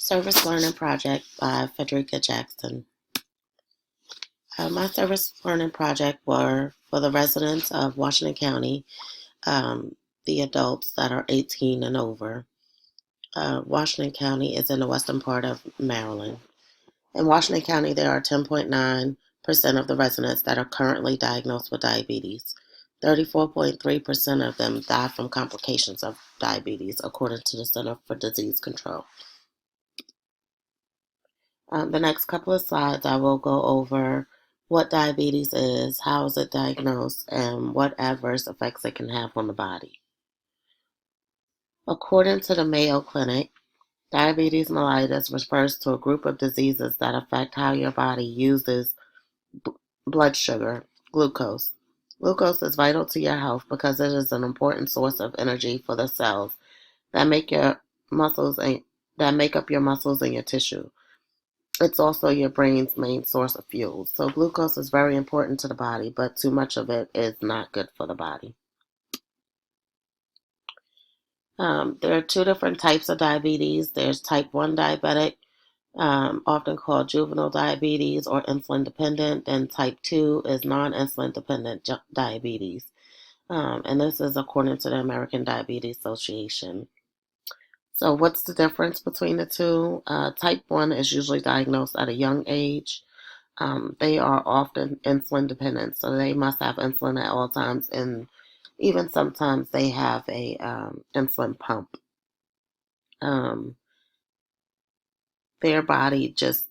Service Learning Project by Frederica Jackson. My service learning project were for the residents of Washington County, the adults that are 18 and over. Washington County is in the western part of Maryland. In Washington County, there are 10.9% of the residents that are currently diagnosed with diabetes. 34.3% of them die from complications of diabetes, according to the Center for Disease Control. The next couple of slides, I will go over what diabetes is, how is it diagnosed, and what adverse effects it can have on the body. According to the Mayo Clinic, diabetes mellitus refers to a group of diseases that affect how your body uses blood sugar, glucose. Glucose is vital to your health because it is an important source of energy for the cells that make your muscles and that make up your muscles and your tissue. It's also your brain's main source of fuel. So glucose is very important to the body, but too much of it is not good for the body. There are two different types of diabetes. There's type 1 diabetic, often called juvenile diabetes or insulin dependent, and type 2 is non-insulin dependent diabetes. And this is according to the American Diabetes Association. So what's the difference between the two? Type 1 is usually diagnosed at a young age. They are often insulin dependent, so they must have insulin at all times, and even sometimes they have a insulin pump. Their body just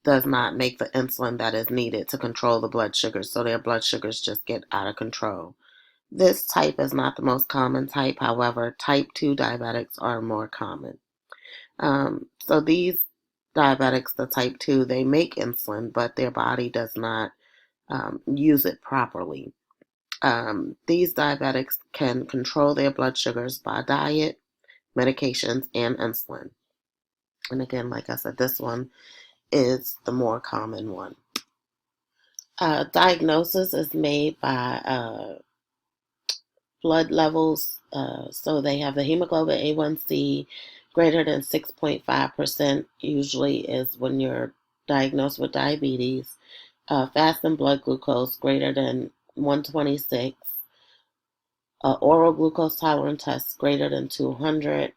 does not make the insulin that is needed to control the blood sugars, so their blood sugars just get out of control. This type is not the most common type, however, type 2 diabetics are more common. So these diabetics, the type 2, they make insulin, but their body does not use it properly. These diabetics can control their blood sugars by diet, medications, and insulin. And again, like I said, this one is the more common one. Diagnosis is made by blood levels. So they have the hemoglobin A1C greater than 6.5%, usually is when you're diagnosed with diabetes. Fasting blood glucose greater than 126. Oral glucose tolerance test greater than 200,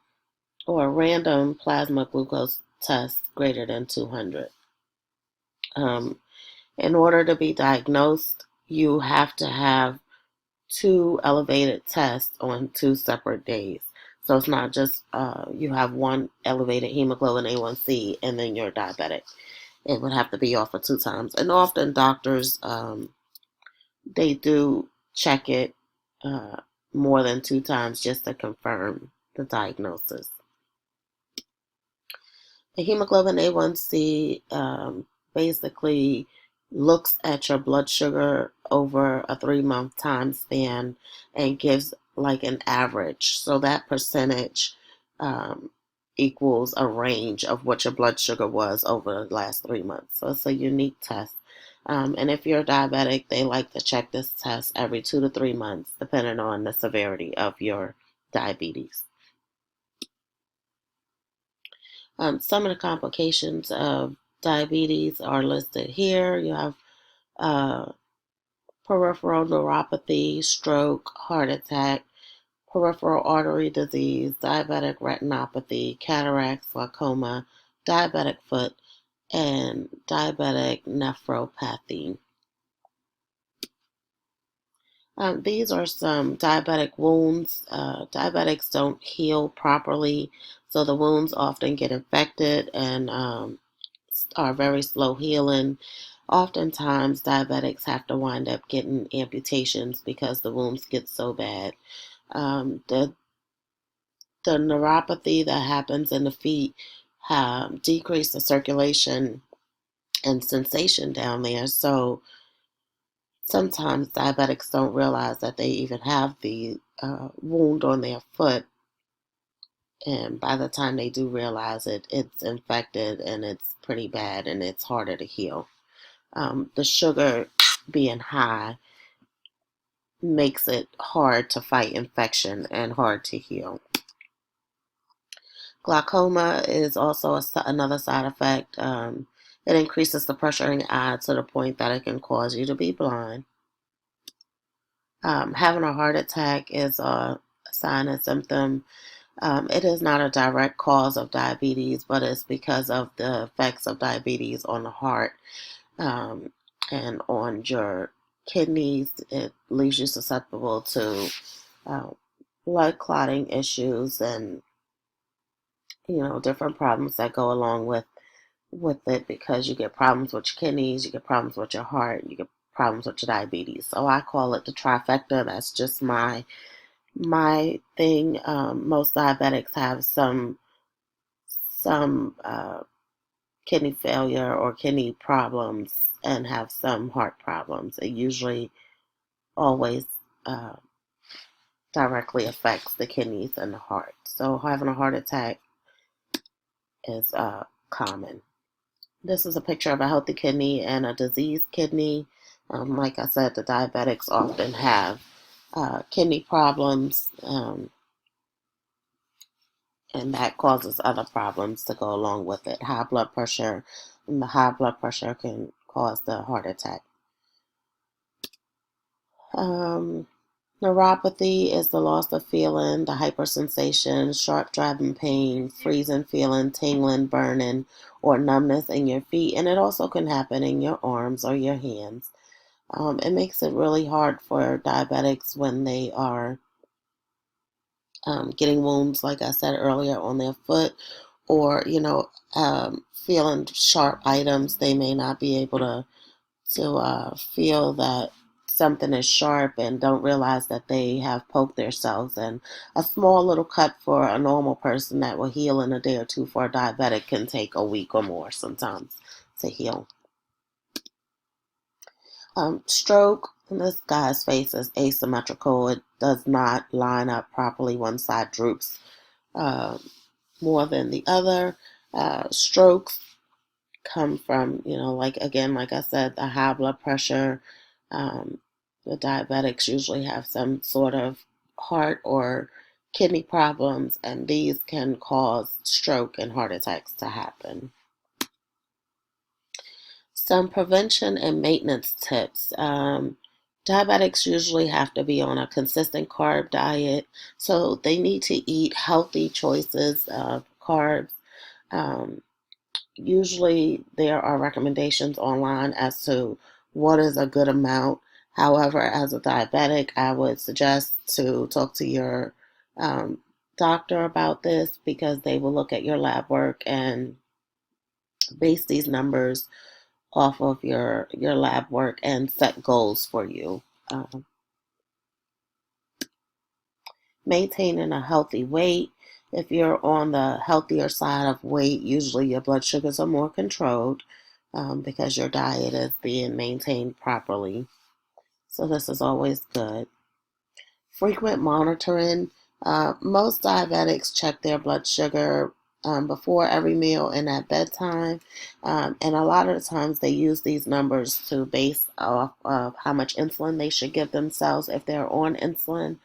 or a random plasma glucose test greater than 200. In order to be diagnosed, you have to have two elevated tests on 2 separate days. So it's not just you have one elevated hemoglobin A1C and then you're diabetic. It would have to be off for 2 times. And often doctors, they do check it more than 2 times just to confirm the diagnosis. The hemoglobin A1C basically looks at your blood sugar over a 3-month time span and gives like an average. So that percentage equals a range of what your blood sugar was over the last 3 months. So it's a unique test. And if you're diabetic, they like to check this test every 2 to 3 months, depending on the severity of your diabetes. Some of the complications of diabetes are listed here. You have peripheral neuropathy, stroke, heart attack, peripheral artery disease, diabetic retinopathy, cataracts, glaucoma, diabetic foot, and diabetic nephropathy. These are some diabetic wounds. Diabetics don't heal properly, so the wounds often get infected and are very slow healing. Oftentimes, diabetics have to wind up getting amputations because the wounds get so bad. The neuropathy that happens in the feet decrease the circulation and sensation down there, so sometimes diabetics don't realize that they even have the wound on their foot, and by the time they do realize it, it's infected and it's pretty bad and it's harder to heal. The sugar being high makes it hard to fight infection and hard to heal. Glaucoma is also another side effect. It increases the pressure in your eye to the point that it can cause you to be blind. Having a heart attack is a sign and symptom. It is not a direct cause of diabetes, but it's because of the effects of diabetes on the heart, um, and on your kidneys. It leaves you susceptible to uh, blood clotting issues and different problems that go along with it, because you get problems with your kidneys, you get problems with your heart, you get problems with your diabetes. So I call it the trifecta. That's just my thing. Most diabetics have some kidney failure or kidney problems and have some heart problems. It usually always uh, directly affects the kidneys and the heart. So having a heart attack is common. This is a picture of a healthy kidney and a diseased kidney. Like I said, the diabetics often have kidney problems, and that causes other problems to go along with it. High blood pressure, and the high blood pressure can cause the heart attack. Um, Neuropathy is the loss of feeling, the hypersensation, sharp driving pain, freezing feeling, tingling, burning, or numbness in your feet, and it also can happen in your arms or your hands. It makes it really hard for diabetics when they are getting wounds, like I said earlier, on their foot, or feeling sharp items. They may not be able to feel that something is sharp and don't realize that they have poked themselves. And a small little cut for a normal person that will heal in a day or two, for a diabetic can take a week or more sometimes to heal. Stroke, this guy's face is asymmetrical. It does not line up properly. One side droops uh, more than the other. Strokes come from, like I said, the high blood pressure. Um, the diabetics usually have some sort of heart or kidney problems, and these can cause stroke and heart attacks to happen. Some prevention and maintenance tips. Diabetics usually have to be on a consistent carb diet, so they need to eat healthy choices of carbs. Um, Usually, there are recommendations online as to what is a good amount. However, as a diabetic, I would suggest to talk to your um, doctor about this, because they will look at your lab work and base these numbers off of your lab work and set goals for you. Um, Maintaining a healthy weight. If you're on the healthier side of weight, usually your blood sugars are more controlled, because your diet is being maintained properly. So this is always good. Frequent monitoring. Most diabetics check their blood sugar before every meal and at bedtime. And a lot of the times they use these numbers to base off of how much insulin they should give themselves if they're on insulin.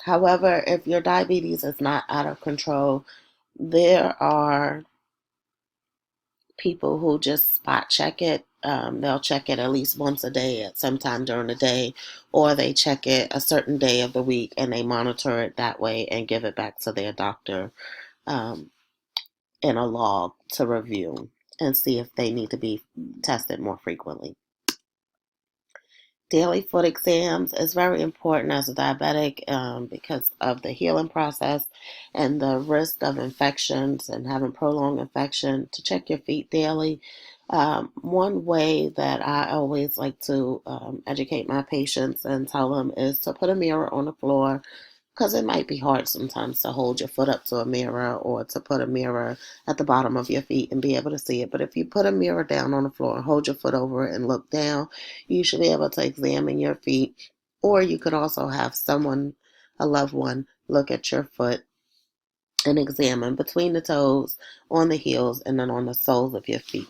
However, if your diabetes is not out of control, there are people who just spot check it. They'll check it at least once a day at some time during the day, or they check it a certain day of the week and they monitor it that way and give it back to their doctor um, in a log to review and see if they need to be tested more frequently. Daily foot exams is very important as a diabetic, because of the healing process and the risk of infections and having prolonged infection. To check your feet daily. One way that I always like to educate my patients and tell them is to put a mirror on the floor, because it might be hard sometimes to hold your foot up to a mirror, or to put a mirror at the bottom of your feet and be able to see it. But if you put a mirror down on the floor and hold your foot over it and look down, you should be able to examine your feet. Or you could also have someone, a loved one, look at your foot and examine between the toes, on the heels, and then on the soles of your feet.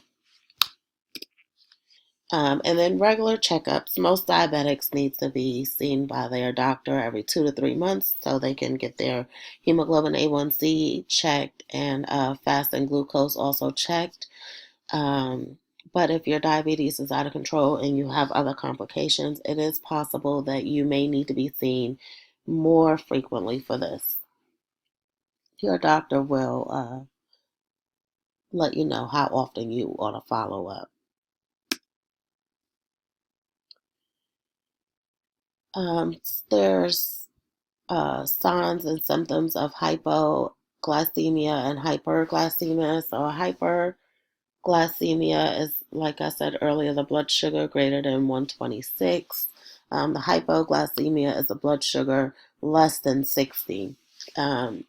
And then regular checkups. Most diabetics need to be seen by their doctor every 2 to 3 months so they can get their hemoglobin A1C checked and fasting glucose also checked. Um, but if your diabetes is out of control and you have other complications, it is possible that you may need to be seen more frequently for this. Your doctor will let you know how often you ought to follow up. Um, there's signs and symptoms of hypoglycemia and hyperglycemia. So hyperglycemia is, like I said earlier, the blood sugar greater than 126. The hypoglycemia is a blood sugar less than 60. Um,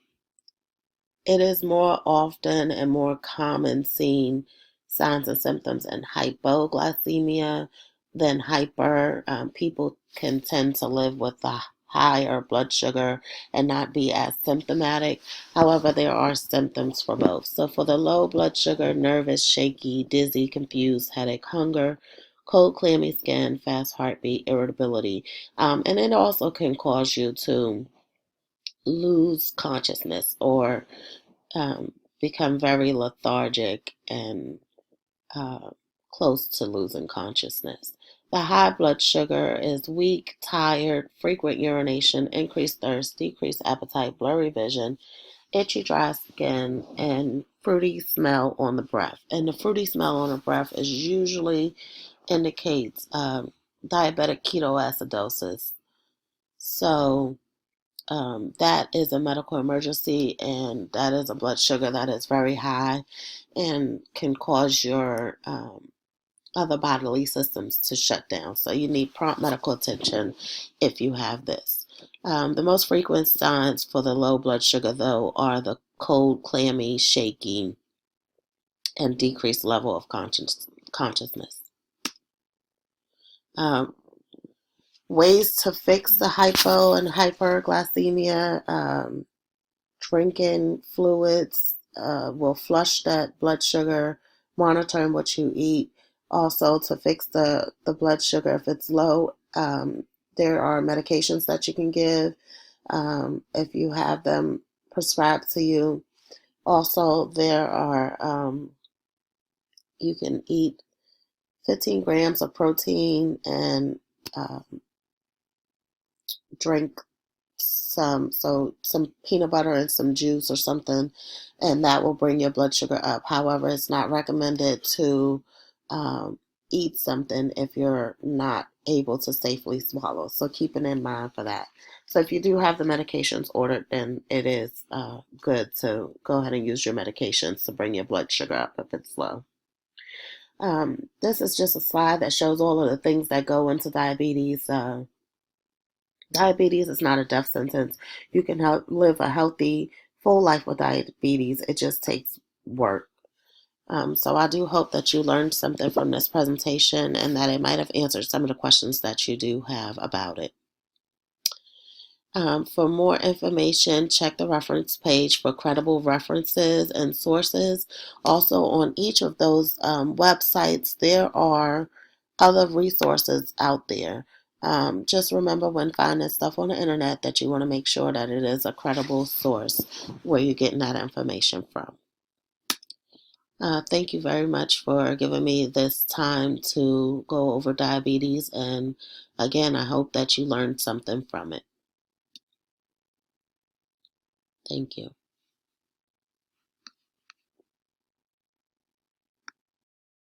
it is more often and more common seen signs and symptoms in hypoglycemia than hyper. People can tend to live with a higher blood sugar and not be as symptomatic. However, there are symptoms for both. So for the low blood sugar, nervous, shaky, dizzy, confused, headache, hunger, cold, clammy skin, fast heartbeat, irritability. And it also can cause you to lose consciousness or become very lethargic and uh, close to losing consciousness. The high blood sugar is weak, tired, frequent urination, increased thirst, decreased appetite, blurry vision, itchy, dry skin, and fruity smell on the breath. And the fruity smell on the breath is usually indicates diabetic ketoacidosis. So that is a medical emergency, and that is a blood sugar that is very high and can cause your other bodily systems to shut down. So you need prompt medical attention if you have this. The most frequent signs for the low blood sugar, though, are the cold, clammy, shaky, and decreased level of consciousness. Um, Ways to fix the hypo and hyperglycemia. Drinking fluids will flush that blood sugar, monitoring what you eat. Also, to fix the blood sugar if it's low, there are medications that you can give if you have them prescribed to you. Also, there are, you can eat 15 grams of protein and uh, drink some peanut butter and some juice or something, and that will bring your blood sugar up. However, it's not recommended to um, eat something if you're not able to safely swallow. So keep it in mind for that. So if you do have the medications ordered, then it is good to go ahead and use your medications to bring your blood sugar up if it's low. This is just a slide that shows all of the things that go into diabetes. Diabetes is not a death sentence. You can live a healthy, full life with diabetes. It just takes work. So I do hope that you learned something from this presentation and that it might have answered some of the questions that you do have about it. For more information, check the reference page for credible references and sources. Also, on each of those websites, there are other resources out there. Just remember when finding stuff on the internet that you want to make sure that it is a credible source where you're getting that information from. Thank you very much for giving me this time to go over diabetes. And again, I hope that you learned something from it. Thank you.